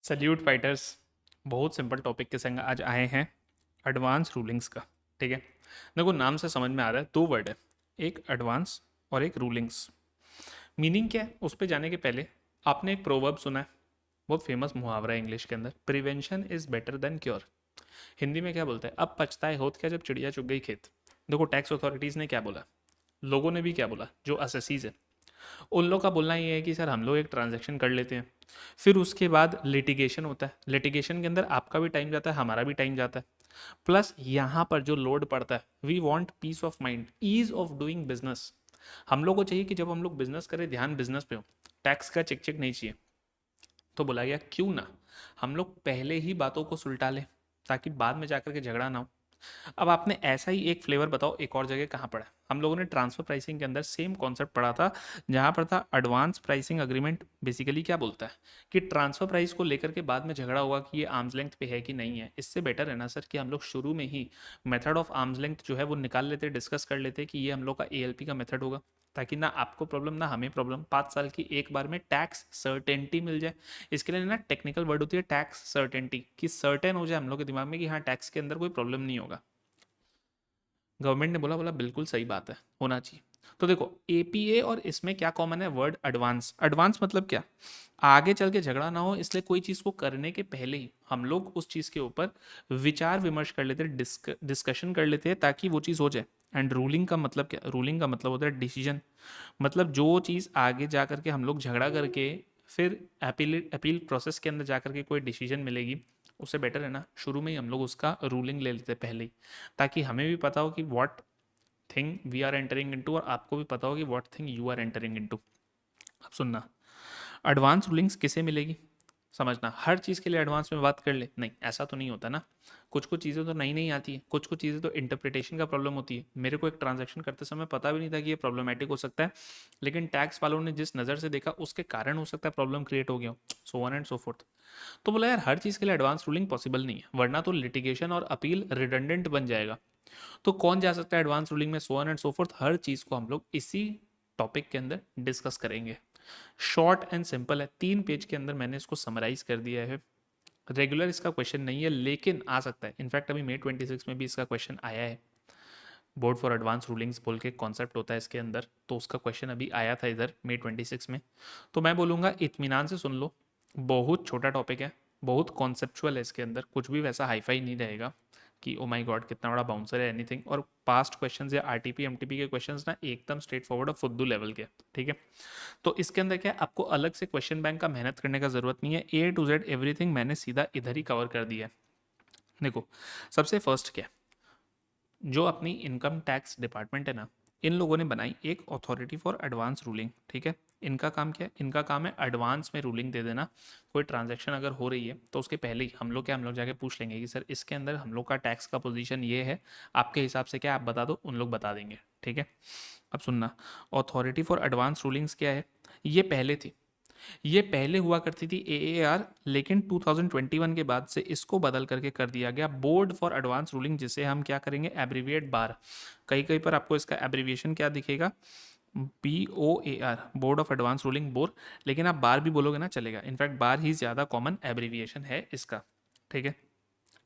Salute fighters. बहुत simple topic के संग आज आए हैं एडवांस रूलिंग्स का। ठीक है, देखो नाम से समझ में आ रहा है, दो वर्ड है, एक एडवांस और एक रूलिंग्स। मीनिंग क्या है उस पर जाने के पहले आपने एक प्रोवर्ब सुना है, बहुत फेमस मुहावरा है इंग्लिश के अंदर, prevention is better than cure. Hindi में क्या बोलते हैं, अब पछताए होत क्या जब चिड़िया चुग गई खेत। देखो टैक्स अथॉरिटीज़ ने क्या बोला, लोगों ने भी क्या बोला, जो असेसीज है उन लोग का बोलना ये है कि सर हम लोग एक ट्रांजैक्शन कर लेते हैं, फिर उसके बाद लिटिगेशन होता है, लिटिगेशन के अंदर आपका भी टाइम जाता है, हमारा भी टाइम जाता है, प्लस यहाँ पर जो लोड पड़ता है, we want peace of mind, ease of doing business. हम लोग को चाहिए कि जब हम लोग बिजनेस करें ध्यान बिजनेस पे हो, टैक्स का चिक चिक नहीं चाहिए। तो बोला गया क्यों ना हम लोग पहले ही बातों को सुलटा लें ताकि बाद में जाकर के झगड़ा ना हो। अब आपने ऐसा ही एक फ्लेवर बताओ एक और जगह कहाँ पढ़ा है? हम लोगों ने ट्रांसफर प्राइसिंग के अंदर सेम कॉन्सेप्ट पढ़ा था, जहाँ पर था एडवांस प्राइसिंग अग्रीमेंट बेसिकली क्या बोलता है कि ट्रांसफर प्राइस को लेकर के बाद में झगड़ा हुआ कि ये आर्म्स लेंथ पे है कि नहीं है। इससे बेटर है ना सर कि हम लोग शुरू में ही मेथड ऑफ आर्म्स लेंथ जो है वो निकाल लेते, डिस्कस कर लेते कि ये हम लोग का एएलपी का मेथड होगा, ताकि ना आपको प्रॉब्लम ना हमें प्रॉब्लम, 5 साल की एक बार में टैक्स सर्टेनिटी मिल जाए। इसके लिए ना टेक्निकल वर्ड होती है टैक्स सर्टेनिटी, कि सर्टेन हो जाए हम लोग के दिमाग में कि हाँ टैक्स के अंदर कोई प्रॉब्लम नहीं होगा। गवर्नमेंट ने बोला बोला बिल्कुल सही बात है, होना चाहिए। तो देखो एपीए और इसमें क्या कॉमन है, वर्ड एडवांस। एडवांस मतलब क्या, आगे चल के झगड़ा ना हो इसलिए कोई चीज़ को करने के पहले ही हम लोग उस चीज़ के ऊपर विचार विमर्श कर लेते हैं, डिस्कशन कर लेते हैं ताकि वो चीज़ हो जाए। एंड रूलिंग का मतलब क्या, रूलिंग का मतलब होता है डिसीजन। मतलब जो चीज़ आगे जा करके हम लोग झगड़ा करके फिर अपील अपील प्रोसेस के अंदर जा करके कोई डिसीजन मिलेगी, उससे बेटर है ना शुरू में ही हम लोग उसका रूलिंग ले लेते हैं पहले ही, ताकि हमें भी पता हो कि what thing we are entering into और आपको भी पता हो कि what thing you are entering into. अब सुनना, एडवांस रूलिंग्स किसे मिलेगी, समझना। हर चीज़ के लिए एडवांस में बात कर ले, नहीं ऐसा तो नहीं होता ना। कुछ कुछ चीज़ें तो नई नई आती है, कुछ कुछ चीज़ें तो इंटरप्रिटेशन का प्रॉब्लम होती है। मेरे को एक ट्रांजैक्शन करते समय पता भी नहीं था कि ये प्रॉब्लमेटिक हो सकता है, लेकिन टैक्स वालों ने जिस नज़र से देखा उसके कारण हो सकता है प्रॉब्लम क्रिएट हो गया, सो ऑन एंड सो फोर्थ। तो बोला यार हर चीज़ के लिए एडवांस रूलिंग पॉसिबल नहीं है, वरना तो लिटिगेशन और अपील रिडंडेंट बन जाएगा। तो कौन जा सकता है एडवांस रूलिंग में, so on and so forth. हर चीज़ को हम लोग इसी टॉपिक के अंदर डिस्कस करेंगे। शॉर्ट एंड सिंपल है, 3 पेज के अंदर मैंने इसको समराइज कर दिया है। रेगुलर इसका क्वेश्चन नहीं है लेकिन आ सकता है, इनफैक्ट अभी May 26 में भी इसका क्वेश्चन आया है। बोर्ड फॉर एडवांस रूलिंग्स बोल के कॉन्सेप्ट होता है इसके अंदर, तो उसका क्वेश्चन अभी आया था इधर May 26 में। तो मैं बोलूँगा इत्मीनान से सुन लो, बहुत छोटा टॉपिक है, बहुत कॉन्सेप्चुअल है, इसके अंदर कुछ भी वैसा हाईफाई नहीं रहेगा कि ओ माय गॉड कितना बड़ा बाउंसर है एनीथिंग। और पास्ट क्वेश्चंस या आरटीपी एमटीपी के क्वेश्चंस ना एकदम स्ट्रेट फॉरवर्ड और फुद्दू लेवल के। ठीक है, तो इसके अंदर क्या है, आपको अलग से क्वेश्चन बैंक का मेहनत करने का जरूरत नहीं है, ए टू जेड एवरीथिंग मैंने सीधा इधर ही कवर कर दिया है। देखो सबसे फर्स्ट क्या है, जो अपनी इनकम टैक्स डिपार्टमेंट है ना, इन लोगों ने बनाई एक अथॉरिटी फॉर एडवांस रूलिंग। ठीक है, इनका काम क्या है, इनका काम है एडवांस में रूलिंग दे देना। कोई ट्रांजैक्शन अगर हो रही है तो उसके पहले ही हम लोग क्या, हम लोग जाके पूछ लेंगे कि सर इसके अंदर हम लोग का टैक्स का पोजीशन ये है, आपके हिसाब से क्या आप बता दो, उन लोग बता देंगे। ठीक है, अब सुनना, अथॉरिटी फॉर एडवांस रूलिंग्स क्या है, ये पहले थी, ये पहले हुआ करती थी एएआर, लेकिन 2021 के बाद से इसको बदल करके कर दिया गया बोर्ड फॉर एडवांस रूलिंग, जिसे हम क्या करेंगे एब्रीविएट बार। कहीं कहीं पर आपको इसका एब्रीविएशन क्या दिखेगा, BOAR, board of advance ruling bore, लेकिन आप बार भी बोलोगे ना चलेगा, इनफैक्ट बार ही ज़्यादा कॉमन एब्रीविएशन है इसका। ठीक है,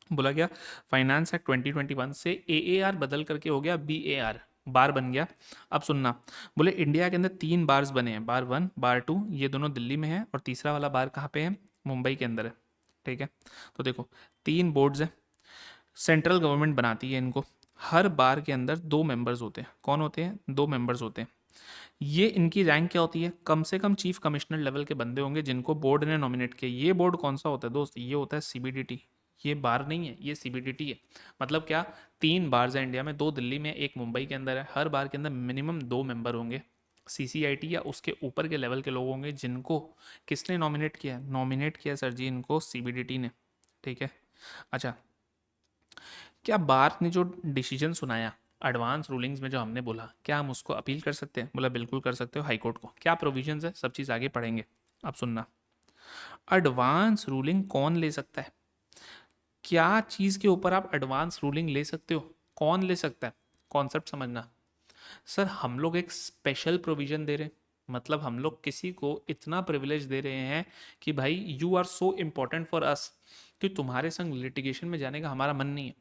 बोला गया फाइनेंस एक्ट 2021 से एएआर बदल करके हो गया BAR, बार बन गया। अब सुनना, बोले इंडिया के अंदर 3 बार्स बने हैं, बार 1 बार 2, ये दोनों दिल्ली में है और तीसरा वाला बार कहाँ पे है, मुंबई के अंदर है। ठीक है, तो देखो 3 बोर्ड्स हैं, सेंट्रल गवर्नमेंट बनाती है इनको। हर बार के अंदर 2 मेंबर्स होते हैं, कौन होते हैं, 2 मेंबर्स होते हैं। ये इनकी रैंक क्या होती है, कम से कम चीफ कमिश्नर लेवल के बंदे होंगे जिनको बोर्ड ने नॉमिनेट किया। ये बोर्ड कौन सा होता है दोस्त, ये होता है CBDT। ये बार नहीं है, ये CBDT है। मतलब क्या, 3 बार्स है इंडिया में, 2 दिल्ली में, एक मुंबई के अंदर है। हर बार के अंदर मिनिमम 2 मेंबर होंगे, CCIT या उसके ऊपर के लेवल के लोग होंगे, जिनको किसने नॉमिनेट किया, नॉमिनेट किया सर जी इनको CBDT ने। ठीक है, अच्छा क्या बार ने जो डिसीजन सुनाया एडवांस रूलिंग्स में जो हमने बोला, क्या हम उसको अपील कर सकते हैं, बोला बिल्कुल कर सकते हो हाईकोर्ट को। क्या प्रोविजंस है, सब चीज़ आगे पढ़ेंगे। अब सुनना, एडवांस रूलिंग कौन ले सकता है, क्या चीज़ के ऊपर आप एडवांस रूलिंग ले सकते हो, कौन ले सकता है, कॉन्सेप्ट समझना। सर हम लोग एक स्पेशल प्रोविजन दे रहे हैं, मतलब हम लोग किसी को इतना प्रिविलेज दे रहे हैं कि भाई you are so important for us कि तुम्हारे संग लिटिगेशन में जाने का हमारा मन नहीं है,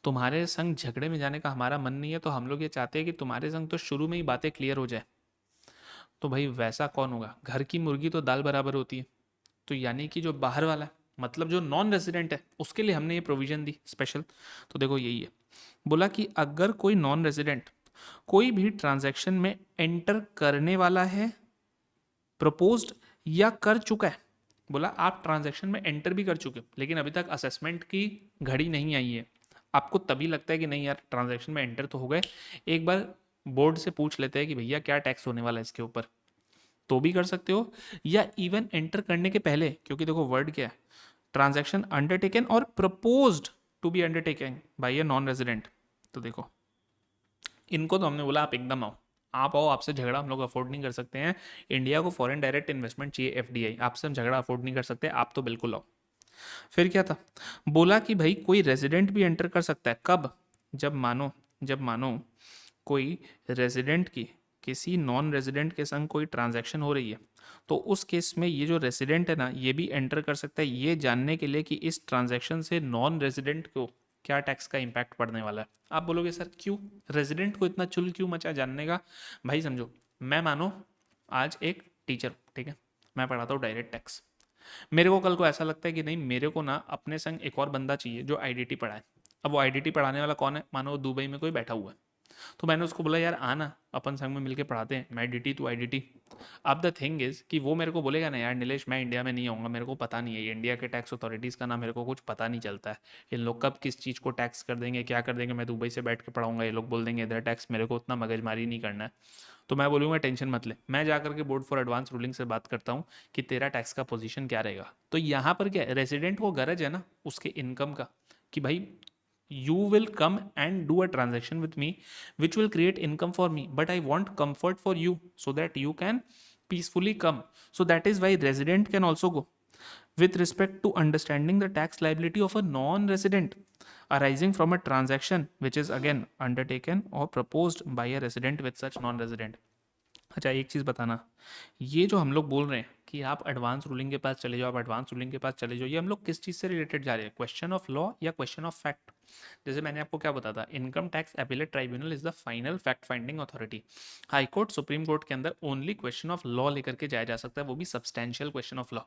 तुम्हारे संग झगड़े में जाने का हमारा मन नहीं है, तो हम लोग ये चाहते हैं कि तुम्हारे संग तो शुरू में ही बातें क्लियर हो जाए। तो भाई वैसा कौन होगा? घर की मुर्गी तो दाल बराबर होती है। तो यानी कि जो बाहर वाला है, मतलब जो नॉन रेजिडेंट है, उसके लिए हमने ये प्रोविजन दी स्पेशल। तो देखो यही है, बोला कि अगर कोई नॉन रेजिडेंट कोई भी ट्रांजैक्शन में एंटर करने वाला है, प्रपोज्ड या कर चुका है, बोला आप ट्रांजैक्शन में एंटर भी कर चुके हो लेकिन अभी तक असेसमेंट की घड़ी नहीं आई है, आपको तभी लगता है कि नहीं यार ट्रांजैक्शन में एंटर तो हो गए, एक बार बोर्ड से पूछ लेते हैं कि भैया क्या टैक्स होने वाला है इसके ऊपर, तो भी कर सकते हो। या इवन एंटर करने के पहले, क्योंकि देखो वर्ड क्या है, ट्रांजैक्शन अंडरटेकन और proposed to be undertaken by a non resident. तो देखो इनको तो हमने बोला आप एकदम आओ, आप आओ, आपसे झगड़ा हम लोग अफोर्ड नहीं कर सकते हैं, इंडिया को फॉरेन डायरेक्ट इन्वेस्टमेंट चाहिए एफडीआई, आपसे हम झगड़ा अफोर्ड नहीं कर सकते, आप तो बिल्कुल आओ। फिर क्या था, बोला कि भाई कोई रेजिडेंट भी एंटर कर सकता है, कब? जब मानो कोई रेजिडेंट की किसी नॉन रेजिडेंट के संग कोई ट्रांजैक्शन हो रही है, तो उस केस में ये जो रेजिडेंट है ना, ये भी एंटर कर सकता है ये जानने के लिए कि इस ट्रांजैक्शन से नॉन रेजिडेंट को क्या टैक्स का इम्पैक्ट पड़ने वाला है। आप बोलोगे सर क्यों, रेजिडेंट को इतना चुल क्यों मचा जानने का? भाई समझो, मैं मानो आज एक टीचर, ठीक है, मैं पढ़ाता हूँ डायरेक्ट टैक्स, मेरे को कल को ऐसा लगता है कि नहीं मेरे को ना अपने संग एक और बंदा चाहिए जो आईडीटी पढ़ाए। अब वो आईडीटी पढ़ाने वाला कौन है? मानो वो दुबई में कोई बैठा हुआ है, तो मैंने उसको बोला यार आना अपन संग में मिलके पढ़ाते हैं, मैं डीटी तू आईडीटी। अब द थिंग इज कि वो मेरे को बोलेगा ना यार नीलेश मैं इंडिया में नहीं आऊँगा, मेरे को पता नहीं है ये इंडिया के टैक्स अथॉरिटीज़ का ना मेरे को कुछ पता नहीं चलता है, इन लोग कब किस चीज़ को टैक्स कर देंगे क्या कर देंगे, मैं दुबई से बैठ के पढ़ाऊंगा, ये लोग बोल देंगे इधर टैक्स, मेरे को उतना मगजमारी नहीं करना है। तो मैं बोलूँगा टेंशन मत ले, मैं जा करके बोर्ड फॉर एडवांस रूलिंग से बात करता हूँ कि तेरा टैक्स का पोजीशन क्या रहेगा। तो यहाँ पर क्या रेजिडेंट को गरज है ना उसके इनकम का, कि भाई you will come and do a transaction with me which will create income for me, but I want comfort for you so that you can peacefully come. So that is why resident can also go with respect to understanding the tax liability of a non-resident arising from a transaction which is again undertaken or proposed by a resident with such non-resident. अच्छा एक चीज़ बताना, ये जो हम लोग बोल रहे हैं कि आप एडवांस रूलिंग के पास चले जाओ, आप एडवांस रूलिंग के पास चले जाओ, ये हम लोग किस चीज़ से रिलेटेड जा रहे हैं, क्वेश्चन ऑफ लॉ या क्वेश्चन ऑफ फैक्ट? जैसे मैंने आपको क्या बताया था, income tax appellate tribunal is the final fact finding authority. High court supreme court के अंदर ओनली क्वेश्चन ऑफ लॉ लेकर के जाया जा सकता है, वो भी सब्सटैंशियल क्वेश्चन ऑफ लॉ।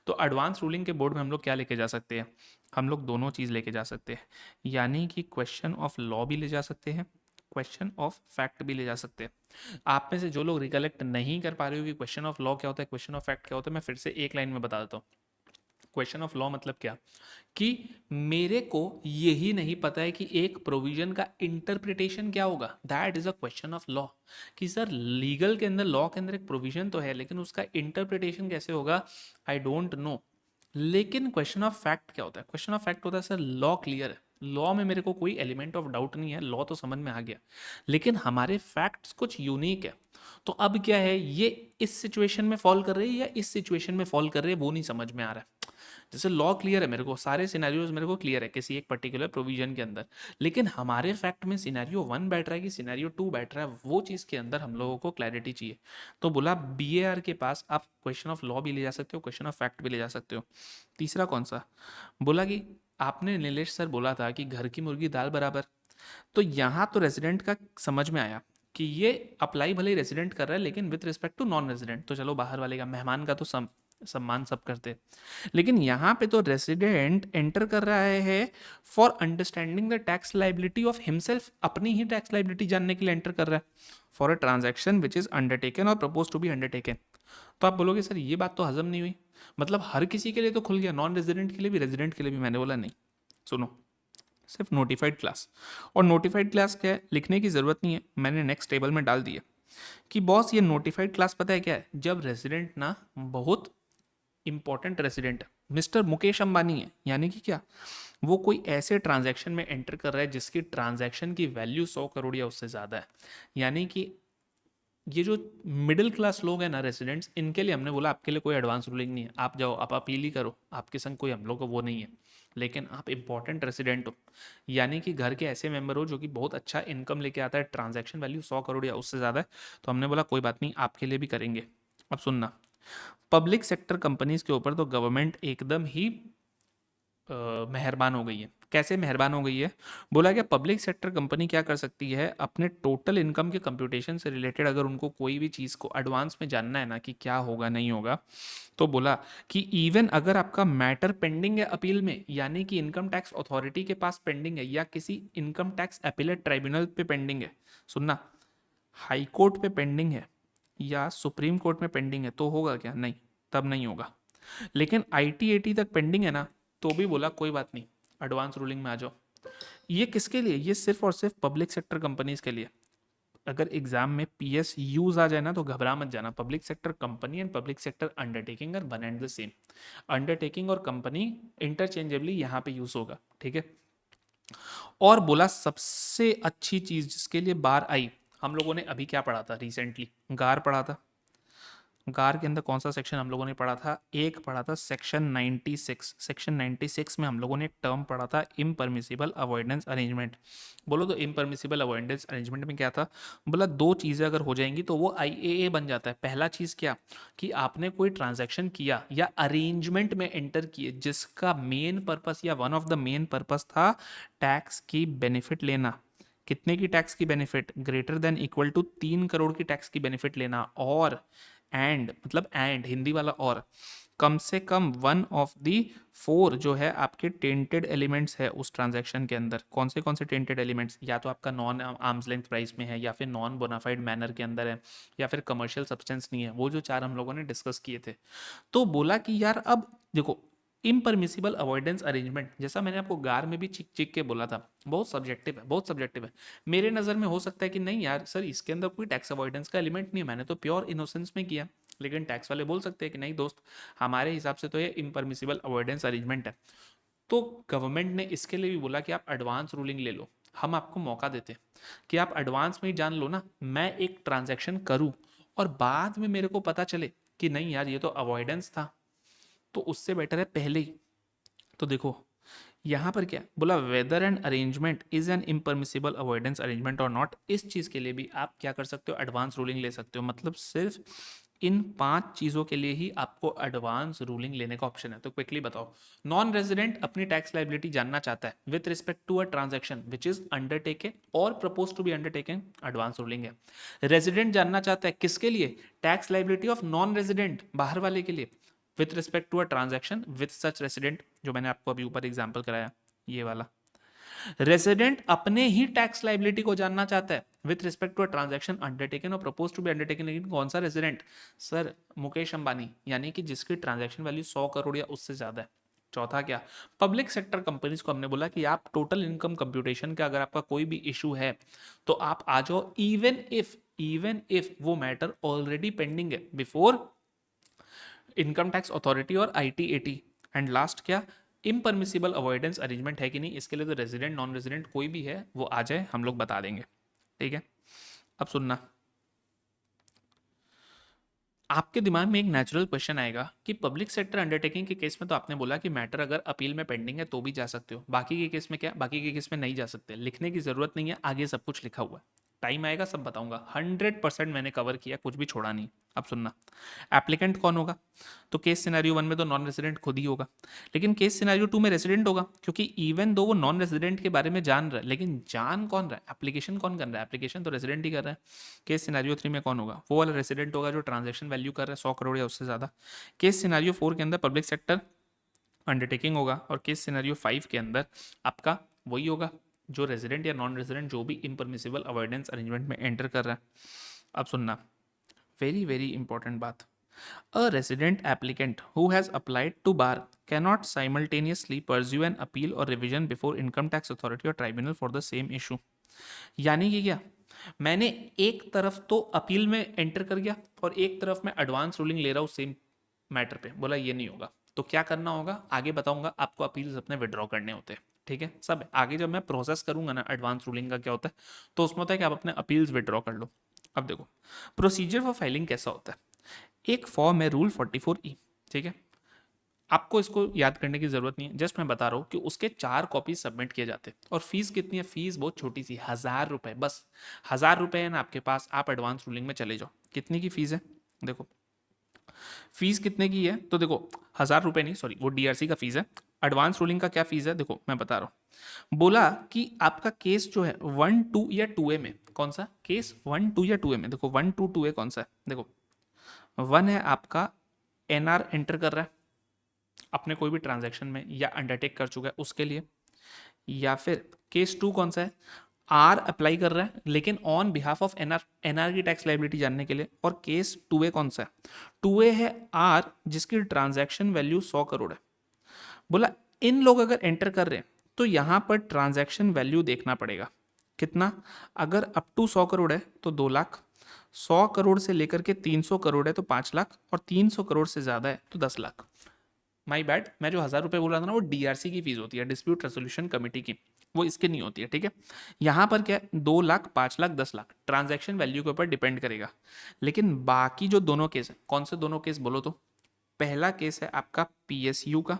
तो एडवांस रूलिंग के बोर्ड में हम लोग क्या लेके जा सकते हैं? हम लोग दोनों चीज़ लेके जा सकते हैं, यानी कि क्वेश्चन ऑफ लॉ भी ले जा सकते हैं, क्वेश्चन ऑफ फैक्ट भी ले जा सकते हैं। आप में से जो लोग रिकलेक्ट नहीं कर पा रहे हो कि क्वेश्चन ऑफ लॉ क्या होता है, क्वेश्चन ऑफ फैक्ट क्या होता है, मैं फिर से एक लाइन में बता देता हूँ। क्वेश्चन ऑफ लॉ मतलब क्या, कि मेरे को यही नहीं पता है कि एक प्रोविजन का इंटरप्रिटेशन क्या होगा, that is a question of law. कि सर लीगल के अंदर, लॉ के अंदर एक प्रोविजन तो है लेकिन उसका इंटरप्रिटेशन कैसे होगा, आई डोंट नो। लेकिन क्वेश्चन ऑफ फैक्ट क्या होता है? क्वेश्चन ऑफ फैक्ट होता है सर लॉ क्लियर है, लॉ में मेरे को कोई एलिमेंट ऑफ डाउट नहीं है, लॉ तो समझ में आ गया, लेकिन हमारे फैक्ट्स कुछ यूनिक है। तो अब क्या है, ये इस सिचुएशन में फॉल कर रही है या इस सिचुएशन में फॉल कर रही है वो नहीं समझ में आ रहा है। जैसे लॉ क्लियर है, मेरे को सारे सिनेरियोज मेरे को क्लियर है किसी एक पर्टिकुलर प्रोविजन के अंदर, लेकिन हमारे फैक्ट में सिनेरियो 1 बैठ रहा है कि सिनेरियो 2 बैठ रहा है, वो चीज़ के अंदर हम लोगों को क्लैरिटी चाहिए। तो बोला बीएआर के पास आप क्वेश्चन ऑफ लॉ भी ले जा सकते हो, क्वेश्चन ऑफ फैक्ट भी ले जा सकते हो। तीसरा कौन सा, बोला कि आपने नीलेश सर बोला था कि घर की मुर्गी दाल बराबर, तो यहाँ तो रेजिडेंट का समझ में आया कि ये अप्लाई भले ही रेजिडेंट कर रहा है लेकिन with respect to non resident, तो चलो बाहर वाले का, मेहमान का तो सम्मान सब करते, लेकिन यहाँ पे तो रेसिडेंट एंटर कर रहा है for understanding the tax liability of himself, अपनी ही टैक्स लाइबिलिटी जानने के लिए एंटर कर रहा है, for a transaction which is undertaken और प्रपोज टू बी अंडरटेकन। तो आप बोलोगे सर ये बात तो हजम नहीं हुई, मतलब हर किसी के लिए तो खुल गया, नॉन रेजिडेंट के लिए भी रेजिडेंट के लिए भी। मैंने बोला नहीं, सुनो, सिर्फ नोटिफाइड क्लास, और नोटिफाइड क्लास क्या है लिखने की ज़रूरत नहीं है, मैंने नेक्स्ट टेबल में डाल दिया कि बॉस ये नोटिफाइड क्लास पता है क्या है, जब रेजिडेंट ना बहुत important resident mister Mukesh Ambani है, यानी कि क्या, वो कोई ऐसे ट्रांजैक्शन में एंटर कर रहा है जिसकी ट्रांजैक्शन की वैल्यू 100 करोड़ या उससे ज़्यादा है, यानी कि ये जो मिडिल क्लास लोग हैं ना रेसिडेंट्स, इनके लिए हमने बोला आपके लिए कोई एडवांस रूलिंग नहीं है, आप जाओ आप अपील ही करो, आपके संग कोई हम लोग को वो नहीं है। लेकिन आप इंपॉर्टेंट रेसिडेंट हो, यानी कि घर के ऐसे मेंबर हो जो कि बहुत अच्छा इनकम लेके आता है, ट्रांजैक्शन वैल्यू 100 करोड़ या उससे ज़्यादा है, तो हमने बोला कोई बात नहीं, आपके लिए भी करेंगे। अब सुनना, पब्लिक सेक्टर कंपनीज के ऊपर तो गवर्नमेंट एकदम ही मेहरबान हो गई है। कैसे मेहरबान हो गई है? बोला गया पब्लिक सेक्टर कंपनी क्या कर सकती है, अपने टोटल इनकम के कंप्यूटेशन से रिलेटेड अगर उनको कोई भी चीज़ को एडवांस में जानना है ना कि क्या होगा नहीं होगा, तो बोला कि इवन अगर आपका मैटर पेंडिंग है अपील में, यानी कि इनकम टैक्स अथॉरिटी के पास पेंडिंग है या किसी इनकम टैक्स अपीलेट ट्राइब्यूनल पे पेंडिंग है, सुनना, हाई कोर्ट पे पेंडिंग है या सुप्रीम कोर्ट में पेंडिंग है, तो होगा क्या? नहीं, तब नहीं होगा। लेकिन आईटी तक पेंडिंग है ना, तो भी बोला कोई बात नहीं, एडवांस रूलिंग में आ जाओ। ये किसके लिए? ये सिर्फ और सिर्फ पब्लिक सेक्टर कंपनीज के लिए। अगर एग्जाम में पीएस यूज आ जाए ना तो घबरा मत जाना, public sector company and public sector undertaking are one and the same. Undertaking और कंपनी इंटरचेंजेबली यहाँ पे यूज होगा, ठीक है। और बोला सबसे अच्छी चीज जिसके लिए बार आई, हम लोगों ने अभी क्या पढ़ा था रिसेंटली, गार पढ़ा था। गार के अंदर कौन सा सेक्शन हम लोगों ने पढ़ा था? एक पढ़ा था सेक्शन 96। सेक्शन 96 में हम लोगों ने एक टर्म पढ़ा था, इम्परमिसिबल अवॉइडेंस अरेंजमेंट। बोलो तो इम्परमिसिबल अवॉइडेंस अरेंजमेंट में क्या था? बोला दो चीज़ें अगर हो जाएंगी तो वो आईएए बन जाता है। पहला चीज़ क्या कि आपने कोई ट्रांजैक्शन किया या अरेंजमेंट में एंटर किए जिसका मेन पर्पस या one of the main purpose था टैक्स की बेनिफिट लेना। कितने की टैक्स की benefit? Greater than equal to 3 crore की टैक्स की बेनिफिट लेना। और एंड मतलब एंड हिंदी वाला और, कम से कम वन ऑफ दी फोर जो है आपके टेंटेड एलिमेंट्स है उस ट्रांजैक्शन के अंदर। कौन से टेंटेड एलिमेंट्स? या तो आपका नॉन आर्म्स लेंथ प्राइस में है, या फिर नॉन बोनाफाइड मैनर के अंदर है, या फिर कमर्शियल सब्सटेंस नहीं है। वो जो चार हम लोगों ने डिस्कस किए थे। तो बोला कि यार अब देखो, इम्परमिसिबल अवॉइडेंस अरेंजमेंट जैसा मैंने आपको गार में भी चिक चिक के बोला था, बहुत सब्जेक्टिव है, बहुत सब्जेक्टिव है। मेरे नज़र में हो सकता है कि नहीं यार सर इसके अंदर कोई टैक्स अवॉइडेंस का एलिमेंट नहीं है, मैंने तो प्योर इनोसेंस में किया। लेकिन टैक्स वाले बोल सकते हैं कि नहीं दोस्त, हमारे हिसाब से तो ये इम्परमिसिबल अवॉइडेंस अरेंजमेंट है। तो गवर्नमेंट ने इसके लिए भी बोला कि आप एडवांस रूलिंग ले लो, हम आपको मौका देते हैं कि आप एडवांस में ही जान लो ना, मैं एक ट्रांजैक्शन करूं और बाद में मेरे को पता चले कि नहीं यार ये तो अवॉइडेंस था, तो उससे बेटर है पहले ही। तो देखो यहाँ पर क्या बोला, whether and arrangement is an impermissible avoidance arrangement और नॉट, इस चीज़ के लिए भी आप क्या कर सकते हो, एडवांस रूलिंग ले सकते हो। मतलब सिर्फ इन 5 चीज़ों के लिए ही आपको एडवांस रूलिंग लेने का ऑप्शन है। तो क्विकली बताओ, नॉन रेजिडेंट अपनी टैक्स लाइबिलिटी जानना चाहता है with respect to a transaction which is undertaken और propose to be undertaken, advance ruling है। रेजिडेंट जानना चाहता है किसके लिए? Tax liability of non resident, बाहर वाले के लिए, with respect to a transaction with such resident, जो मैंने आपको अभी ऊपर एग्जांपल कराया ये वाला। रेसिडेंट अपने ही टैक्स लाइबिलिटी को जानना चाहता है with respect to a transaction undertaken और प्रपोज टू बी अंडरटेकन, लेकिन कौन सा रेसिडेंट? सर मुकेश अंबानी, यानी कि जिसकी ट्रांजैक्शन वैल्यू 100 करोड़ या उससे ज्यादा है। चौथा क्या, पब्लिक सेक्टर कंपनीज को हमने बोला कि आप टोटल इनकम कंप्यूटेशन का अगर आपका कोई भी इशू है तो आप आ जाओ, इवन इफ वो मैटर ऑलरेडी पेंडिंग है बिफोर इनकम टैक्स अथॉरिटी और आईटीएटी। एंड लास्ट क्या, इम्परमिसिबल अवॉइडेंस अरेंजमेंट है कि नहीं, इसके लिए तो रेजिडेंट नॉन रेजिडेंट कोई भी है वो आ जाए, हम लोग बता देंगे, ठीक है। अब सुनना, आपके दिमाग में एक नेचुरल क्वेश्चन आएगा कि पब्लिक सेक्टर अंडरटेकिंग के केस में तो आपने बोला कि मैटर अगर अपील में पेंडिंग है तो भी जा सकते हो, बाकी के केस में क्या? बाकी के केस में नहीं जा सकते। लिखने की जरूरत नहीं है, आगे सब कुछ लिखा हुआ है, टाइम आएगा सब बताऊंगा। 100% मैंने कवर किया, कुछ भी छोड़ा नहीं। अब सुनना, एप्लीकेंट कौन होगा? तो केस सिनेरियो 1 में तो नॉन रेजिडेंट खुद ही होगा, लेकिन केस सिनेरियो 2 में रेजिडेंट होगा, क्योंकि इवन दो वो नॉन रेजिडेंट के बारे में जान रहा है, लेकिन जान कौन रहा है? एप्लीकेशन कौन कर रहा है? एप्लीकेशन तो रेजिडेंट ही कर रहा है। केस सिनेरियो 3 में कौन होगा? वो वाला रेजिडेंट होगा जो ट्रांजैक्शन वैल्यू कर रहा है 100 करोड़ या उससे ज़्यादा। केस सिनेरियो 4 के अंदर पब्लिक सेक्टर अंडरटेकिंग होगा, और केस सिनेरियो 5 के अंदर आपका वही होगा जो रेजिडेंट या नॉन रेजिडेंट जो भी इम्परमिसिबल अवॉइडेंस अरेंजमेंट में एंटर कर रहा है। अब सुनना, वेरी वेरी इंपॉर्टेंट बात, a resident applicant who has applied to bar cannot simultaneously pursue an appeal or revision before income tax authority or tribunal for the same issue। यानी कि क्या, मैंने एक तरफ तो अपील में एंटर कर गया और एक तरफ मैं एडवांस रूलिंग ले रहा हूँ सेम मैटर पे, बोला ये नहीं होगा। तो क्या करना होगा आगे बताऊंगा आपको, अपील्स अपने विड्रॉ करने होते हैं, ठीक है। सब आगे जब मैं प्रोसेस करूंगा ना एडवांस रूलिंग का क्या होता है, तो उसमें होता है कि आप अपने अपील्स विड्रॉ कर लो। अब देखो प्रोसीजर फॉर फाइलिंग कैसा होता है। एक फॉर्म है रूल 44E, ठीक है। आपको इसको याद करने की जरूरत नहीं है, जस्ट मैं बता रहा हूँ कि उसके 4 कॉपी सबमिट किए जाते हैं। और फीस कितनी है? फीस बहुत छोटी सी, 1000 रुपये, बस 1000 रुपये है ना आपके पास, आप एडवांस रूलिंग में चले जाओ। कितनी की फीस है? देखो फीस कितने की है, तो देखो 1000 रुपये नहीं, सॉरी वो डीआरसी का फीस है। एडवांस रूलिंग का क्या फीस है, देखो मैं बता रहा हूँ। बोला कि आपका केस जो है 1, 2 या 2A में, कौन सा केस 1, 2 या 2A में, देखो 1, 2, 2A कौन सा है, देखो 1 है आपका एनआर एंटर कर रहा है अपने कोई भी ट्रांजैक्शन में या अंडरटेक कर चुका है उसके लिए, या फिर केस 2 कौन सा है, आर अप्लाई कर रहा है लेकिन on behalf of NR, NR की टैक्स लाइबिलिटी जानने के लिए। और केस 2A कौन सा है, 2A है आर जिसकी ट्रांजैक्शन वैल्यू 100 करोड़ है। बोला इन लोग अगर एंटर कर रहे हैं तो यहां पर ट्रांजैक्शन वैल्यू देखना पड़ेगा कितना। अगर अप टू 100 करोड़ है तो 2 लाख, 100 करोड़ से लेकर के 300 करोड़ है तो 5 लाख, और 300 करोड़ से ज्यादा है तो 10 लाख। माई बैड, मैं जो 1000 रुपये बोल रहा था ना वो डीआरसी की फीस होती है, डिस्प्यूट रेजोल्यूशन कमेटी की, वो इसके नहीं होती है, ठीक है। यहाँ पर क्या है, 2 लाख, 5 लाख, 10 लाख ट्रांजैक्शन वैल्यू के ऊपर डिपेंड करेगा। लेकिन बाकी जो दोनों केस है, कौन से दोनों केस बोलो तो, पहला केस है आपका पीएसयू का,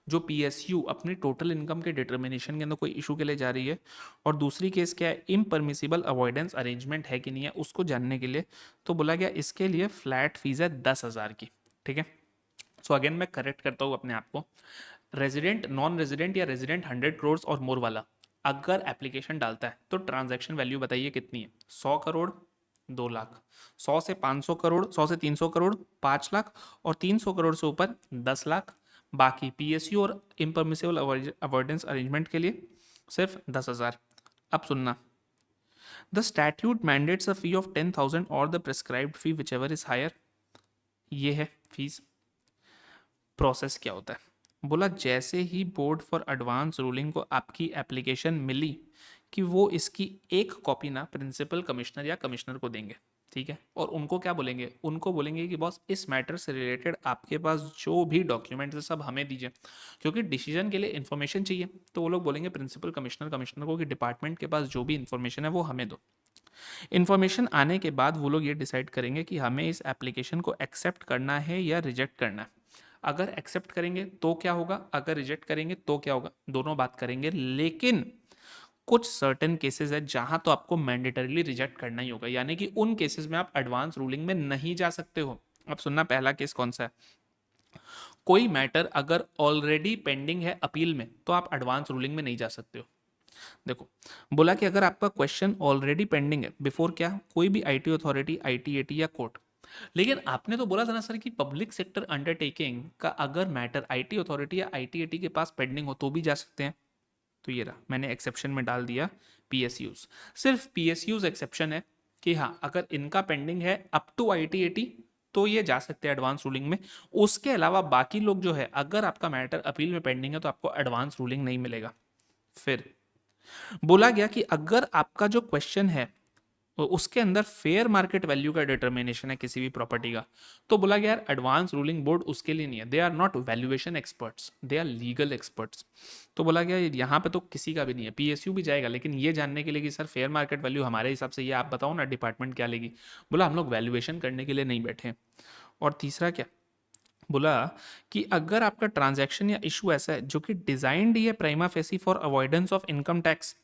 जो पीएसयू अपनी टोटल इनकम के डिटर्मिनेशन के अंदर कोई इशू के लिए जा रही है। और दूसरी केस क्या है, इम्परमिसिबल अवॉइडेंस अरेंजमेंट है कि नहीं है उसको जानने के लिए। तो बोला गया इसके लिए फ्लैट फीस है 10,000 की, ठीक है। सो अगेन मैं करेक्ट करता हूँ अपने आप को, रेजिडेंट, नॉन रेजिडेंट या रेजिडेंट 100 करोड़ और मोर वाला अगर एप्लीकेशन डालता है तो ट्रांजैक्शन वैल्यू बताइए कितनी है, 100 करोड़, 2 लाख, 100 से 500 करोड़, 100 से 300 करोड़ 5 लाख, और 300 करोड़ से ऊपर 10 लाख। बाकी पीएसयू और इम्परमिसिबल अवॉइडेंस अरेंजमेंट के लिए सिर्फ 10,000। अब सुनना, the statute mandates a fee of 10,000 और the prescribed fee whichever is higher. ये है फीस। प्रोसेस क्या होता है, बोला जैसे ही बोर्ड फॉर एडवांस रूलिंग को आपकी एप्लीकेशन मिली कि वो इसकी एक कॉपी ना प्रिंसिपल कमिश्नर या कमिश्नर को देंगे, ठीक है। और उनको क्या बोलेंगे, उनको बोलेंगे कि बॉस इस मैटर से रिलेटेड आपके पास जो भी डॉक्यूमेंट्स है सब हमें दीजिए, क्योंकि डिसीजन के लिए इन्फॉर्मेशन चाहिए। तो वो लोग बोलेंगे प्रिंसिपल कमिश्नर कमिश्नर को कि डिपार्टमेंट के पास जो भी इन्फॉर्मेशन है वो हमें दो। इन्फॉर्मेशन आने के बाद वो लोग ये डिसाइड करेंगे कि हमें इस एप्लीकेशन को एक्सेप्ट करना है या रिजेक्ट करना है। अगर एक्सेप्ट करेंगे तो क्या होगा, अगर रिजेक्ट करेंगे तो क्या होगा, दोनों बात करेंगे। लेकिन कुछ सर्टेन केसेस है जहां तो आपको मैंडेटरीली रिजेक्ट करना ही होगा, यानी कि उन केसेस में आप एडवांस रूलिंग में नहीं जा सकते हो। अब सुनना, पहला केस कौन सा है, कोई मैटर अगर ऑलरेडी पेंडिंग है अपील में तो आप एडवांस रूलिंग में नहीं जा सकते हो। देखो बोला कि अगर आपका क्वेश्चन ऑलरेडी पेंडिंग है बिफोर क्या, कोई भी आईटी अथॉरिटी, आईटीएटी या कोर्ट। लेकिन आपने तो बोला था ना सर कि पब्लिक सेक्टर अंडरटेकिंग का अगर मैटर आईटी अथॉरिटी या आईटीएटी के पास पेंडिंग हो तो भी जा सकते हैं। तो ये रहा, मैंने एक्सेप्शन में डाल दिया पीएसयूज। सिर्फ पीएसयूज एक्सेप्शन है कि हाँ अगर इनका पेंडिंग है अप टू आईटीएटी तो ये जा सकते हैं एडवांस रूलिंग में। उसके अलावा बाकी लोग जो है, अगर आपका मैटर अपील में पेंडिंग है तो आपको एडवांस रूलिंग नहीं मिलेगा। फिर बोला गया कि अगर आपका जो क्वेश्चन है उसके अंदर फेयर मार्केट वैल्यू का डिटर्मिनेशन है किसी भी प्रॉपर्टी का, तो बोला गया यार एडवांस रूलिंग बोर्ड उसके लिए नहीं है, they are not valuation experts, they are legal experts. तो बोला गया यहाँ पे तो किसी का भी नहीं है, पीएसयू भी जाएगा लेकिन ये जानने के लिए कि सर फेयर मार्केट वैल्यू हमारे हिसाब से ये आप बताओ ना डिपार्टमेंट क्या लेगी। बोला हम लोग वैल्यूएशन करने के लिए नहीं बैठे। और तीसरा क्या, बोला कि अगर आपका ट्रांजैक्शन या इशू ऐसा है जो कि डिजाइंड ही है prima facie for avoidance of income tax,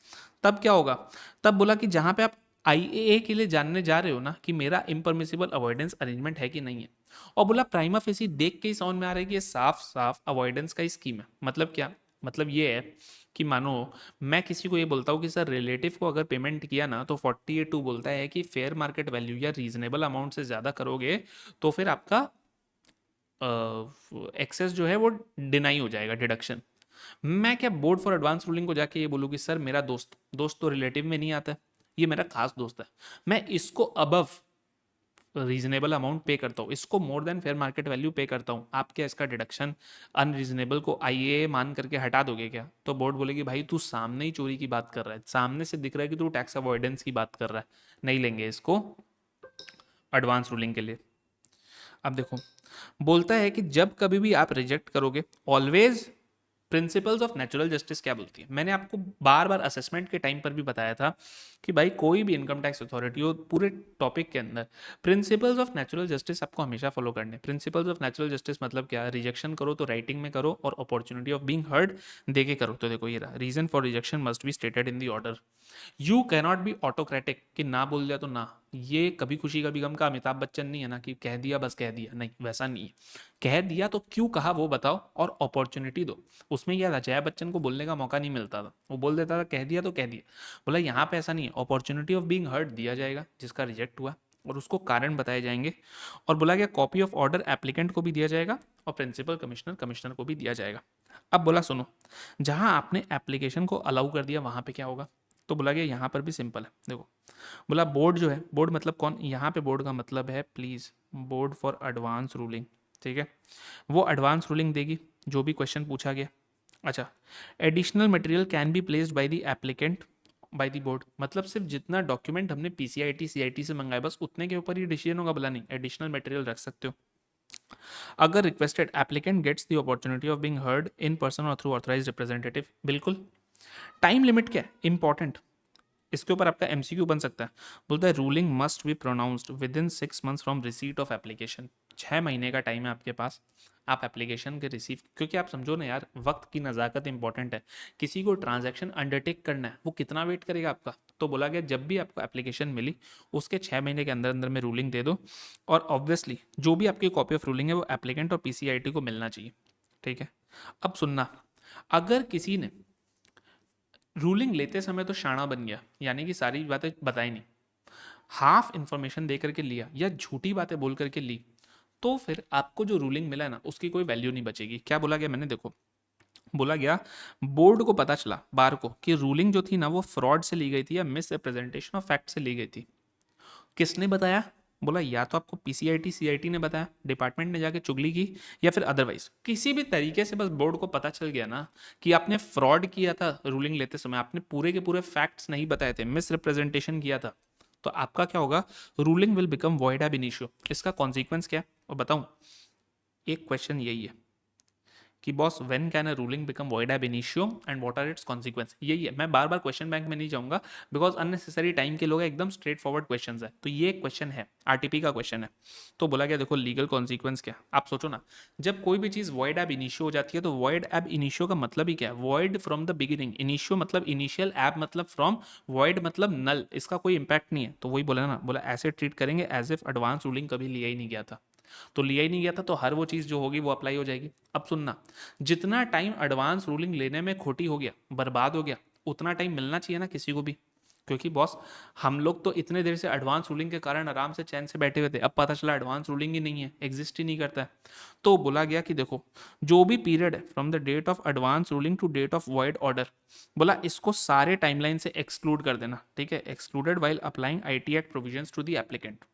तब क्या होगा, तब बोला कि जहां पे आप आईएए के लिए जानने जा रहे हो ना कि मेरा इम्परमिसिबल अवॉइडेंस अरेंजमेंट है कि नहीं है, और बोला प्राइमा फेसी देख के ही समझ में आ रहा है कि ये साफ साफ अवॉइडेंस का ही स्कीम है। मतलब क्या, मतलब ये है कि मानो मैं किसी को ये बोलता हूँ कि सर रिलेटिव को अगर पेमेंट किया ना तो 48(2) बोलता है कि फेयर मार्केट वैल्यू या रीजनेबल अमाउंट से ज़्यादा करोगे तो फिर आपका एक्सेस जो है वो डिनाई हो जाएगा, डिडक्शन। मैं क्या बोर्ड फॉर एडवांस रूलिंग को जाके ये बोलूँ कि सर मेरा दोस्त, दोस्त तो रिलेटिव में नहीं आता है, ये मेरा खास दोस्त है, मैं इसको अबव रीजनेबल अमाउंट पे करता हूँ, इसको more than fair market value पे करता हूँ, आप क्या इसका डिडक्शन अनरीजनेबल को आईए मान करके हटा दोगे क्या। तो बोर्ड बोलेगी भाई तू सामने ही चोरी की बात कर रहा है, सामने से दिख रहा है कि तू टैक्स अवॉइडेंस की बात कर रहा है, नहीं लेंगे इसको एडवांस रूलिंग के लिए। अब देखो बोलता है कि जब कभी भी आप रिजेक्ट करोगे, always principles of natural justice क्या बोलती है? मैंने आपको बार बार असेसमेंट के टाइम पर भी बताया था कि भाई कोई भी इनकम टैक्स अथॉरिटी हो, पूरे टॉपिक के अंदर प्रिंसिपल्स ऑफ नेचुरल जस्टिस आपको हमेशा फॉलो करने। प्रिंसिपल्स ऑफ नेचुरल जस्टिस मतलब क्या? रिजेक्शन करो तो राइटिंग में करो और अपॉर्चुनिटी ऑफ बीइंग हर्ड देके करो। तो देखो ये रहा, reason for rejection must be stated in the order. You cannot be autocratic कि ना बोल दिया तो ना। ये कभी खुशी कभी गम का अमिताभ बच्चन नहीं है ना कि कह दिया बस कह दिया, नहीं वैसा नहीं है। कह दिया तो क्यों कहा वो बताओ और अपॉर्चुनिटी दो। उसमें क्या था, जया बच्चन को बोलने का मौका नहीं मिलता था, वो बोल देता था कह दिया तो कह दिया। बोला यहाँ पे ऐसा नहीं है, अपॉर्चुनिटी ऑफ बीइंग हर्ड दिया जाएगा जिसका रिजेक्ट हुआ और उसको कारण बताए जाएंगे। और बोला गया कॉपी ऑफ ऑर्डर एप्लीकेंट को भी दिया जाएगा और प्रिंसिपल कमिश्नर कमिश्नर को भी दिया जाएगा। अब बोला सुनो, जहां आपने एप्लीकेशन को अलाउ कर दिया वहां पे क्या होगा? तो बोला गया यहाँ पर भी सिंपल है। देखो बोला बोर्ड जो है, बोर्ड मतलब कौन? यहाँ पे बोर्ड का मतलब है please board for advance ruling, ठीक है। वो एडवांस रूलिंग देगी जो भी क्वेश्चन पूछा गया। अच्छा, additional material can be placed by the applicant by the board, मतलब सिर्फ जितना डॉक्यूमेंट हमने पीसीआईटी सीआईटी से मंगाया बस उतने के ऊपर ही डिसीजन होगा। बोला नहीं, एडिशनल मटेरियल रख सकते हो अगर requested applicant gets the opportunity of being heard in person और थ्रू ऑथराइज्ड रिप्रेजेंटेटिव। बिल्कुल। टाइम लिमिट क्या है? इंपॉर्टेंट, इसके ऊपर आपका एमसीक्यू बन सकता है। बोलता है ruling must be pronounced with in 6 months from receipt of application. 6 महीने का टाइम है आपके पास, आप एप्लीकेशन के रिसीव, क्योंकि आप समझो ना यार, वक्त की नज़ाकत इंपॉर्टेंट है। किसी को ट्रांजैक्शन अंडरटेक करना है, वो कितना वेट करेगा आपका? तो बोला गया जब भी आपको एप्लीकेशन मिली उसके 6 महीने के अंदर अंदर में रूलिंग दे दो। और ऑब्वियसली जो भी आपकी कॉपी ऑफ रूलिंग है वो एप्लीकेंट और पीसीआईटी को मिलना चाहिए, ठीक है। अब सुनना, अगर किसी ने रूलिंग लेते समय तो शाणा बन गया, यानी कि सारी बातें बताई नहीं, हाफ इंफॉर्मेशन दे करके लिया या झूठी बातें बोल करके ली, तो फिर आपको जो रूलिंग मिला है ना उसकी कोई वैल्यू नहीं बचेगी। क्या बोला गया मैंने? देखो बोला गया बोर्ड को पता चला बार को कि रूलिंग जो थी ना वो फ्रॉड से ली गई थी या मिस रिप्रेजेंटेशन ऑफ फैक्ट से ली गई थी। किसने बताया? बोला या तो आपको पीसीआईटी सीआईटी ने बताया, डिपार्टमेंट ने जाके चुगली की, या फिर अदरवाइज किसी भी तरीके से बस बोर्ड को पता चल गया ना कि आपने फ्रॉड किया था रूलिंग लेते समय, आपने पूरे के पूरे फैक्ट्स नहीं बताए थे, मिस रिप्रेजेंटेशन किया था, तो आपका क्या होगा? Ruling will become void ab initio. इसका कॉन्सिक्वेंस क्या है और बताऊं? एक क्वेश्चन यही है कि boss when can a ruling become void ab initio and what are its consequence, यही है। मैं बार बार क्वेश्चन बैंक में नहीं जाऊंगा बिकॉज अननेसेसरी टाइम के लोग एकदम स्ट्रेट फॉरवर्ड क्वेश्चन है। तो ये क्वेश्चन है, आरटीपी का क्वेश्चन है। तो बोला गया देखो लीगल कॉन्सिक्वेंस क्या? आप सोचो ना, जब कोई भी चीज वॉइड एब इनिशियो हो जाती है तो वॉइड एब इनिशियो का मतलब ही क्या है? Void from the beginning, initio मतलब इनिशियल, एब मतलब फ्रॉम, वॉइड मतलब नल, इसका कोई इंपैक्ट नहीं है। तो वही बोला ना, बोला ऐसे ट्रीट करेंगे एज इफ एडवांस रूलिंग कभी लिया ही नहीं गया था। तो लिया ही नहीं गया था तो हर वो चीज़ जो होगी वो अप्लाई हो जाएगी। अब सुनना, जितना टाइम एडवांस रूलिंग लेने में खोटी हो गया, बर्बाद हो गया, उतना टाइम मिलना चाहिए ना किसी को भी। क्योंकि बॉस हम लोग तो इतने देर से एडवांस रूलिंग के कारण आराम से चैन से बैठे हुए थे, अब पता चला एडवांस रूलिंग ही नहीं है, एग्जिस्ट ही नहीं करता है। तो बोला गया कि देखो जो भी पीरियड है from the date of advance ruling to date of void order, बोला इसको सारे टाइमलाइन से एक्सक्लूड कर देना, ठीक है। Excluded while applying IT act provisions to the applicant.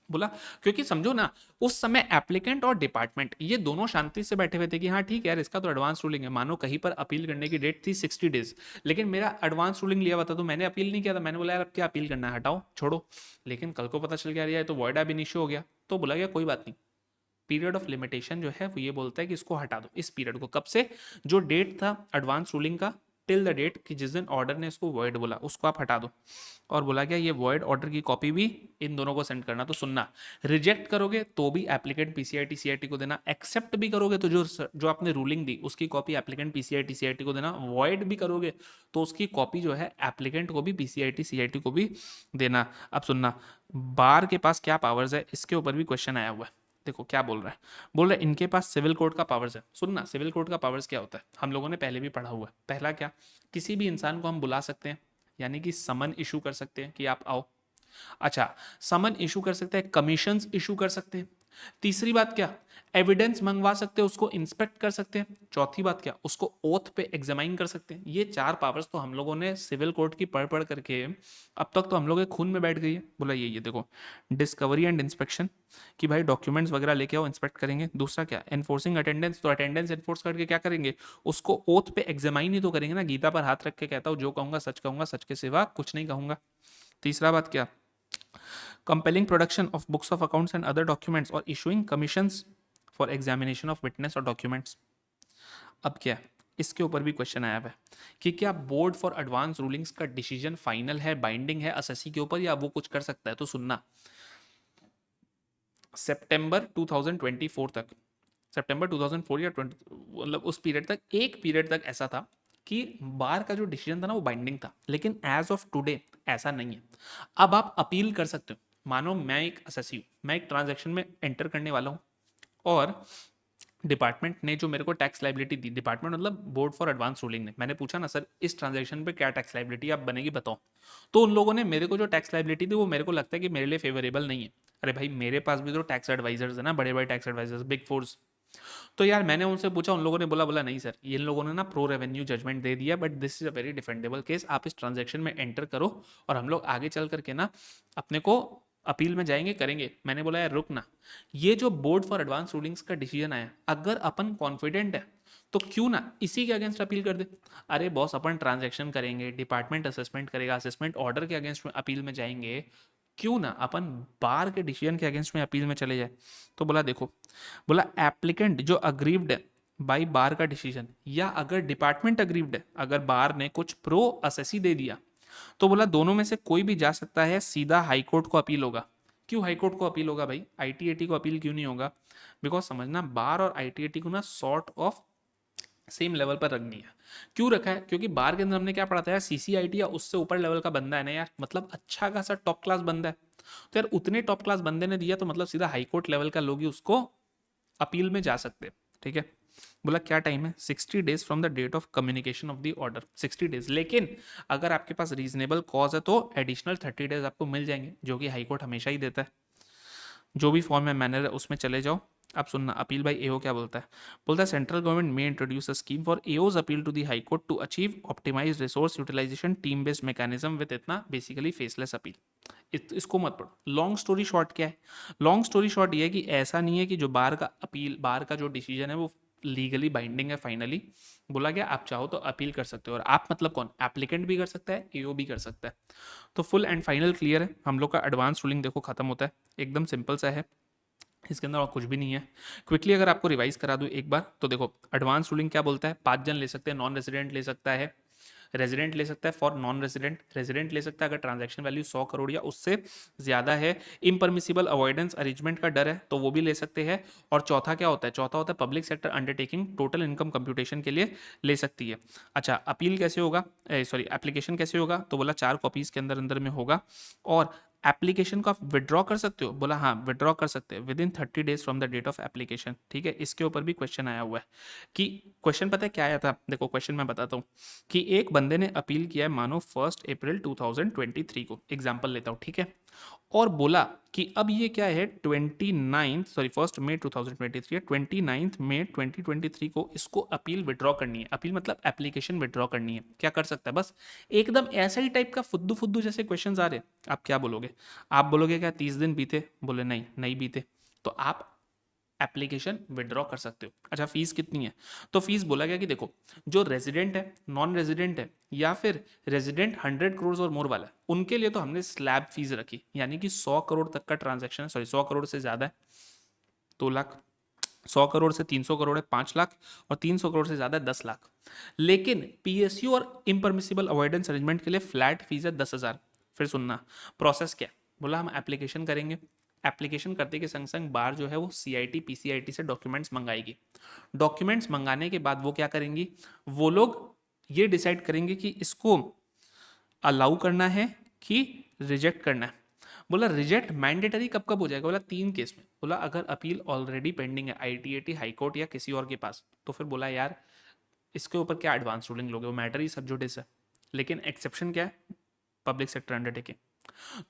बोला क्योंकि समझो ना, उस समय एप्लीकेंट और डिपार्टमेंट ये दोनों शांति से बैठे हुए थे कि हाँ ठीक है यार इसका तो एडवांस रूलिंग है। मानो कहीं पर अपील करने की डेट थी 60 डेज, लेकिन मेरा एडवांस रूलिंग लिया हुआ था तो मैंने अपील नहीं किया था। मैंने बोला यार अब क्या अपील करना है, हटाओ छोड़ो। लेकिन कल को पता चल गया यार तो वॉइड एब इनिशियो हो गया, तो बोला गया कोई बात नहीं, पीरियड ऑफ लिमिटेशन जो है वो ये बोलता है कि इसको हटा दो। इस पीरियड को कब से? जो डेट था एडवांस रूलिंग का टिल द डेट कि जिस दिन ऑर्डर ने इसको वॉइड बोला उसको आप हटा दो। और बोला गया ये वॉइड ऑर्डर की कॉपी भी इन दोनों को सेंड करना। तो सुनना, रिजेक्ट करोगे तो भी एप्लीकेंट पीसीआईटी सीआईटी को देना, एक्सेप्ट भी करोगे तो जो जो आपने रूलिंग दी उसकी कॉपी एप्लीकेंट पीसीआईटी सीआईटी को देना, वॉइड भी करोगे तो उसकी कॉपी जो है एप्लीकेंट को भी पीसीआईटी सीआईटी को भी देना। अब सुनना, बार के पास क्या पावर्स है इसके ऊपर भी क्वेश्चन आया हुआ है। देखो क्या बोल रहा है, बोल रहा है इनके पास सिविल कोड का पावर्स है। सुनना, सिविल कोड का पावर्स क्या होता है हम लोगों ने पहले भी पढ़ा हुआ है। पहला क्या, किसी भी इंसान को हम बुला सकते हैं, यानी कि समन इशू कर सकते हैं कि आप आओ। अच्छा, समन इशू कर सकते हैं, कमीशंस इशू कर सकते हैं। तीसरी बात क्या, एविडेंस मंगवा सकते हैं, उसको इंस्पेक्ट कर सकते हैं। चौथी बात क्या, उसको ओथ पे एग्जामाइन कर सकते हैं। ये 4 पावर्स तो हम लोगों ने सिविल कोर्ट की पढ़ पढ़ करके अब तक तो हम लोग के खून में बैठ गई है। बोला ये देखो, डिस्कवरी एंड इंस्पेक्शन कि भाई डॉक्यूमेंट्स वगैरह लेके आओ, इंस्पेक्ट करेंगे। दूसरा क्या, एनफोर्सिंग अटेंडेंस, तो अटेंडेंस एनफोर्स करके क्या करेंगे, उसको ओथ पे एग्जामाइन ही तो करेंगे ना। गीता पर हाथ रख के कहता हूँ जो कहूंगा सच के सिवा कुछ नहीं कहूंगा। तीसरा बात क्या, compelling production of books of accounts and other documents or issuing commissions for examination of witness or documents। अब क्या है, इसके ऊपर भी क्वेश्चन आया हुआ है कि क्या बोर्ड फॉर एडवांस रूलिंग्स का डिसीजन फाइनल है, बाइंडिंग है एसएससी के ऊपर, या वो कुछ कर सकता है। तो सुनना, सितंबर 2024 तक, सितंबर 2004 या 20, मतलब उस पीरियड तक, एक पीरियड तक ऐसा था कि बार का जो डिसीजन था ना वो बाइंडिंग था, लेकिन एज ऑफ टुडे ऐसा नहीं है। अब आप अपील कर सकते हो। मानो मैं एक एसएससी हूँ, मैं एक ट्रांजैक्शन में एंटर करने वाला हूँ, और डिपार्टमेंट ने जो मेरे को टैक्स लाइबिलिटी दी, डिपार्टमेंट मतलब बोर्ड फॉर एडवांस रूलिंग ने, मैंने पूछा ना सर इस ट्रांजैक्शन पे क्या टैक्स लाइबिलिटी आप बनेगी बताओ, तो उन लोगों ने मेरे को जो टैक्स लाइबिलिटी दी वो मेरे को लगता है कि मेरे लिए फेवरेबल नहीं है। अरे भाई मेरे पास भी तो टैक्स एडवाइजर्स है ना, बड़े बड़े टैक्स एडवाइजर्स, बिग फोर्स। तो यार मैंने उनसे पूछा, उन लोगों ने बोला बोला नहीं सर, ये इन लोगों ने ना प्रो रेवेन्यू जजमेंट दे दिया, but this is a very defendable case, आप इस ट्रांजेक्शन में एंटर करो और हम लोग आगे चल करके ना अपने को अपील में जाएंगे, करेंगे। मैंने बोला यार रुक ना, ये जो बोर्ड फॉर एडवांस रूलिंग्स का डिसीजन आया, अगर अपन कॉन्फिडेंट है तो क्यों ना इसी के अगेंस्ट अपील कर दे। अरे बॉस अपन ट्रांजैक्शन करेंगे, डिपार्टमेंट असेसमेंट करेगा, असेसमेंट ऑर्डर के अगेंस्ट में अपील में जाएंगे, क्यों ना अपन बार के डिसीजन के अगेंस्ट में अपील में चले जाए। तो बोला देखो, बोला एप्लीकेंट जो अग्रीव्ड है बाई बार का डिसीजन, या अगर डिपार्टमेंट अग्रीव्ड है, अगर बार ने कुछ प्रो असेसी दे दिया, तो बोला दोनों में से कोई भी जा सकता है, सीधा हाई कोर्ट को अपील होगा। क्यों हाई कोर्ट को अपील होगा भाई, आईटीएटी को अपील क्यों नहीं होगा? बिकॉज समझना, बार और आईटीएटी को ना सॉर्ट ऑफ सेम लेवल पर रखनी है। क्यों रखा है? क्योंकि बार के अंदर हमने क्या पढ़ा था यार, सीसीआईटी या उससे ऊपर लेवल का बंदा है ना यार, मतलब अच्छा खासा टॉप क्लास बंदा है। तो यार उतने टॉप क्लास बंदे ने दिया, तो मतलब सीधा हाई कोर्ट लेवल का लोग ही उसको अपील में जा सकते हैं। ठीक है। बोला क्या टाइम है, 60 days from the date of communication of the order, 60 days. लेकिन अगर आपके पास रीजनेबल कॉज है तो एडिशनल 30 डेज आपको मिल जाएंगे, जो कि हाईकोर्ट हमेशा ही देता है। जो भी फॉर्म है मैनर है उसमें चले जाओ। अब सुनना, अपील बाई एओ क्या बोलता है। बोलता है सेंट्रल गवर्नमेंट में introduce a scheme for AOs appeal to the high court to achieve optimize resource utilization team based mechanism with इतना बेसिकली फेसलेस अपील। इसको मत पढ़ो। लॉन्ग स्टोरी शॉर्ट क्या है? लॉन्ग स्टोरी शॉर्ट ये है कि ऐसा नहीं है कि जो बार का अपील, बार का जो डिसीजन है वो लीगली बाइंडिंग है फाइनली। बोला गया आप चाहो तो अपील कर सकते हो, और आप मतलब कौन, एप्लीकेंट भी कर सकता है, एओ भी कर सकता है। तो फुल एंड फाइनल क्लियर है। हम लोग का एडवांस रूलिंग देखो खत्म होता है, एकदम सिंपल सा है, इसके अंदर और कुछ भी नहीं है। क्विकली अगर आपको रिवाइज करा दूं एक बार, तो देखो एडवांस रूलिंग क्या बोलता है, 5 जन ले सकते हैं, नॉन रेजिडेंट ले सकता है, रेजिडेंट ले सकता है फॉर नॉन रेजिडेंट, रेजिडेंट ले सकता है अगर ट्रांजैक्शन वैल्यू 100 करोड़ या उससे ज्यादा है, इम्परमिसिबल अवॉइडेंस अरेंजमेंट का डर है तो वो भी ले सकते हैं। और चौथा क्या होता है, चौथा होता है public sector undertaking total income computation के लिए ले सकती है। अच्छा अपील कैसे होगा, सॉरी एप्लीकेशन कैसे होगा, तो बोला 4 कॉपीज के अंदर अंदर में होगा। और एप्लीकेशन को आप विड्रॉ कर सकते हो, बोला हाँ विड्रॉ कर सकते हैं within 30 days from the date of application. ठीक है, इसके ऊपर भी क्वेश्चन आया हुआ है कि क्वेश्चन पता है क्या आया था, देखो क्वेश्चन मैं बताता हूँ कि एक बंदे ने अपील किया है मानो 1 अप्रैल 2023 को, एग्जाम्पल लेता हूँ ठीक है, और बोला कि अब ये क्या है 1 मई 2023 है, 29 मई 2023 को इसको अपील विड्रॉ करनी है। अपील मतलब एप्लीकेशन विड्रॉ करनी है। क्या कर सकता है, बस एकदम ऐसा ही टाइप का फुद्दू फुद्दू जैसे क्वेश्चंस आ रहे, आप क्या बोलोगे? आप बोलोगे क्या 30 दिन बीते? बोले नहीं नहीं बीते, तो आप एप्लीकेशन विड्रॉ कर सकते हो। अच्छा फीस कितनी है, तो फीस बोला गया कि देखो जो रेजिडेंट है, नॉन रेजिडेंट है, या फिर रेजिडेंट 100 करोड़ और मोर वाला है, उनके लिए तो हमने स्लैब फीस रखी, यानी कि 100 करोड़ तक का ट्रांजैक्शन है, सॉरी 100 करोड़ से ज्यादा है 2 लाख, 100 करोड़ से 300 करोड़ है 5 लाख, और 300 करोड़ से ज्यादा है 10 लाख। लेकिन पीएसयू और इम्परमिसिबल अवॉइडेंस अरेंजमेंट के लिए फ्लैट फीस है 10,000। फिर सुनना प्रोसेस क्या, बोला हम एप्लीकेशन करेंगे, एप्लीकेशन करते के संग संग बार जो है वो सीआईटी पीसीआईटी से डॉक्यूमेंट्स मंगाएगी। डॉक्यूमेंट्स मंगाने के बाद वो क्या करेंगी, वो लोग ये डिसाइड करेंगे कि इसको अलाउ करना है कि रिजेक्ट करना है। बोला रिजेक्ट मैंडेटरी कब कब हो जाएगा, बोला 3 केस में। बोला अगर अपील ऑलरेडी पेंडिंग है आईटीएटी हाई कोर्ट या किसी और के पास, तो फिर बोला यार इसके ऊपर क्या एडवांस रूलिंग लोगे, वो मैटर ही सब जुडिस है। लेकिन एक्सेप्शन क्या है, पब्लिक सेक्टर अंडरटेकिंग।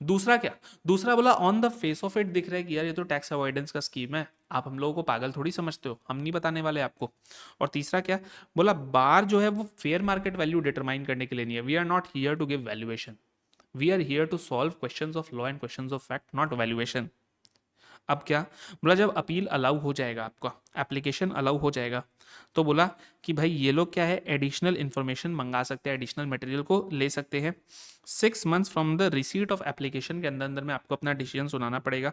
दूसरा क्या, दूसरा बोला on the face of it दिख रहा है कि यार ये तो टैक्स अवॉइडेंस का स्कीम है, आप हम लोगों को पागल थोड़ी समझते हो, हम नहीं बताने वाले आपको। और तीसरा क्या, बोला बार जो है वो फेयर मार्केट वैल्यू डिटरमाइन करने के लिए नहीं है, we are not here to give valuation, we are here to solve questions of law and questions of fact, not valuation. अब क्या, बोला जब अपील अलाउ हो जाएगा, आपका एप्लीकेशन अलाउ हो जाएगा, तो बोला कि भाई ये लोग क्या है, एडिशनल इन्फॉर्मेशन मंगा सकते हैं, एडिशनल मटेरियल को ले सकते हैं 6 months from the receipt of application के अंदर अंदर में आपको अपना डिसीजन सुनाना पड़ेगा।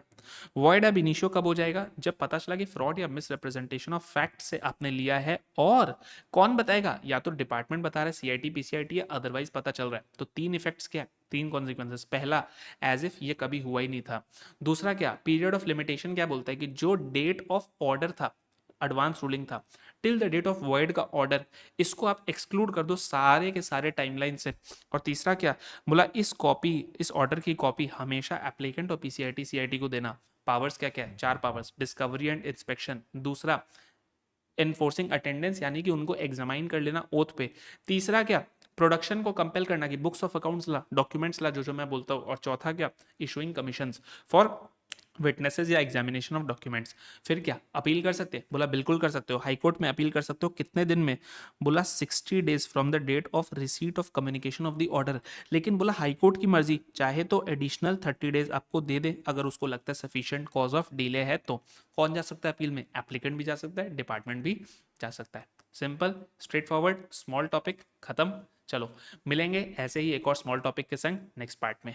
वॉइड अब इनिशियो कब हो जाएगा, जब पता चला कि फ्रॉड या मिस रिप्रेजेंटेशन ऑफ फैक्ट से आपने लिया है, और कौन बताएगा, या तो डिपार्टमेंट बता रहा है सीआईटी पीसीआईटी, या अदरवाइज पता चल रहा है। तो तीन इफेक्ट्स क्या है, तीन कॉन्सिक्वेंसेस। पहला, एज इफ ये कभी हुआ ही नहीं था। दूसरा क्या, पीरियड ऑफ लिमिटेशन क्या बोलता है कि जो डेट ऑफ ऑर्डर था, एडवांस रूलिंग था, till the date of void का ऑर्डर, इसको आप एक्सक्लूड कर दो सारे के सारे टाइमलाइन से। और तीसरा क्या बोला, इस ऑर्डर की कॉपी हमेशा एप्लीकेंट और पीसीआईटी सीआईटी को देना। पावर्स क्या क्या है, चार पावर्स, डिस्कवरी एंड इंस्पेक्शन। दूसरा, एनफोर्सिंग अटेंडेंस, यानी कि उनको एग्जामाइन कर लेना ओथ पे। तीसरा क्या, प्रोडक्शन को कंपेल करना कि बुक्स ऑफ अकाउंट्स ला, डॉक्यूमेंट्स ला, जो मैं बोलता हूँ। और चौथा क्या, इशूइंग कमीशंस फॉर विटनेसेस या एग्जामिनेशन ऑफ डॉक्यूमेंट्स। फिर क्या, अपील कर सकते हैं, बोला बिल्कुल कर सकते हो, हाई कोर्ट में अपील कर सकते हो। कितने दिन में, बोला 60 days from the date of receipt of communication of the order. लेकिन बोला हाई कोर्ट की मर्जी, चाहे तो एडिशनल 30 डेज आपको दे दे, अगर उसको लगता है सफिशिएंट कॉज ऑफ डिले है तो। कौन जा सकता है अपील में, एप्लीकेंट भी जा सकता है, डिपार्टमेंट भी जा सकता है। Simple, straight forward, small topic, खत्म। चलो मिलेंगे ऐसे ही एक और स्मॉल टॉपिक के संग नेक्स्ट पार्ट में।